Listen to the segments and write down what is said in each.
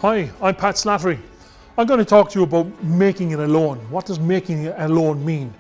Hi, I'm Pat Slattery. I'm going to talk to you about making it alone. What does making it alone mean?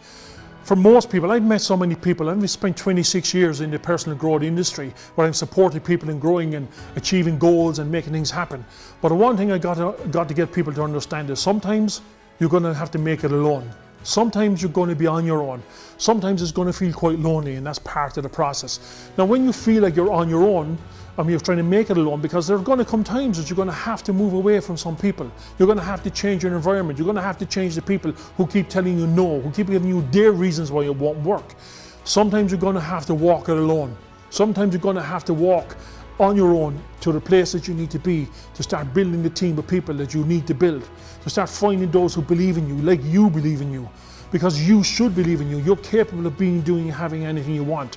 For most people, I've met so many people, I've spent 26 years in the personal growth industry where I've supported people in growing and achieving goals and making things happen. But the one thing I got to get people to understand is sometimes you're going to have to make it alone. Sometimes you're going to be on your own. Sometimes it's going to feel quite lonely, and that's part of the process. Now, when you feel like you're on your own, you're trying to make it alone, because there are going to come times that you're going to have to move away from some people. You're going to have to change your environment. You're going to have to change the people who keep telling you no, who keep giving you their reasons why it won't work. Sometimes you're going to have to walk it alone. Sometimes you're going to have to walk on your own to the place that you need to be, to start building the team of people that you need to build, to start finding those who believe in you like you believe in you, because you should believe in you. You're capable of being, doing, having anything you want.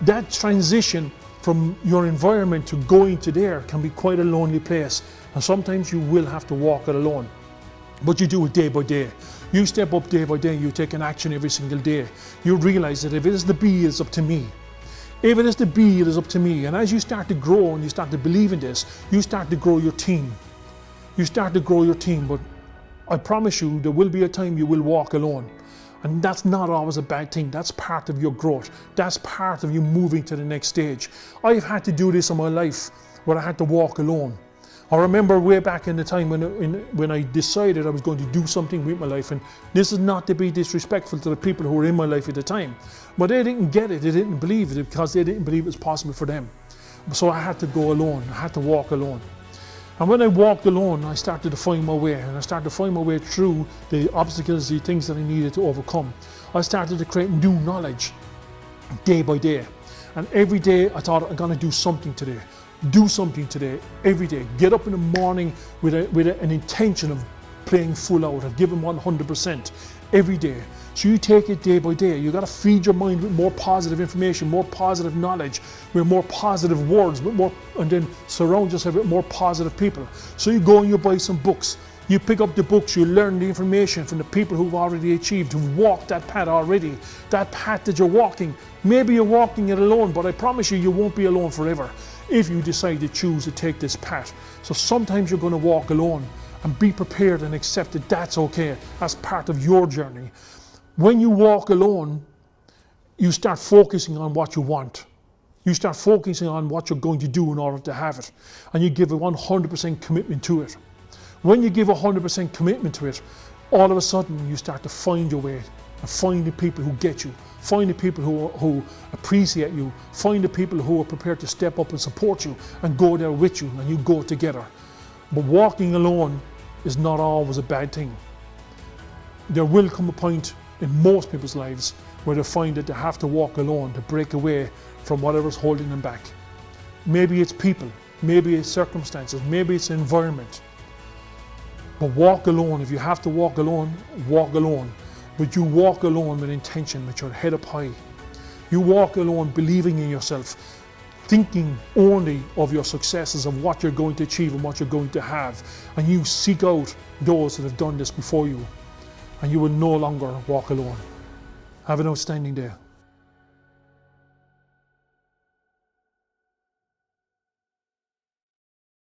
That transition from your environment to going to there can be quite a lonely place, and sometimes you will have to walk it alone. But you do it day by day. You step up day by day. You take an action every single day. You realize that if it is the be, it's up to me. If it is the be, it is up to me. And as you start to grow and you start to believe in this, you start to grow your team. You start to grow your team, but I promise you there will be a time you will walk alone. And that's not always a bad thing. That's part of your growth. That's part of you moving to the next stage. I've had to do this in my life where I had to walk alone. I remember way back in the time when I decided I was going to do something with my life, and this is not to be disrespectful to the people who were in my life at the time, but they didn't get it, they didn't believe it, because they didn't believe it was possible for them. So I had to go alone, I had to walk alone. And when I walked alone, I started to find my way, and I started to find my way through the obstacles, the things that I needed to overcome. I started to create new knowledge day by day. And every day I thought, I'm going to do something today. Do something today, every day. Get up in the morning with an intention of playing full out, of giving 100% every day. So you take it day by day. You got to feed your mind with more positive information, more positive knowledge, with more positive words, and then surround yourself with more positive people. So you go and you buy some books. You pick up the books, you learn the information from the people who've already achieved, who've walked that path already. That path that you're walking, maybe you're walking it alone, but I promise you, you won't be alone forever if you decide to choose to take this path. So sometimes you're going to walk alone, and be prepared and accept that that's okay. That's part of your journey. When you walk alone, you start focusing on what you want. You start focusing on what you're going to do in order to have it, and you give a 100% commitment to it. When you give 100% commitment to it, all of a sudden you start to find your way, and find the people who get you, find the people who appreciate you, find the people who are prepared to step up and support you and go there with you, and you go together. But walking alone is not always a bad thing. There will come a point in most people's lives where they find that they have to walk alone to break away from whatever's holding them back. Maybe it's people, maybe it's circumstances, maybe it's environment. But walk alone. If you have to walk alone, walk alone. But you walk alone with intention, with your head up high. You walk alone believing in yourself, thinking only of your successes, of what you're going to achieve and what you're going to have. And you seek out those that have done this before you, and you will no longer walk alone. Have an outstanding day.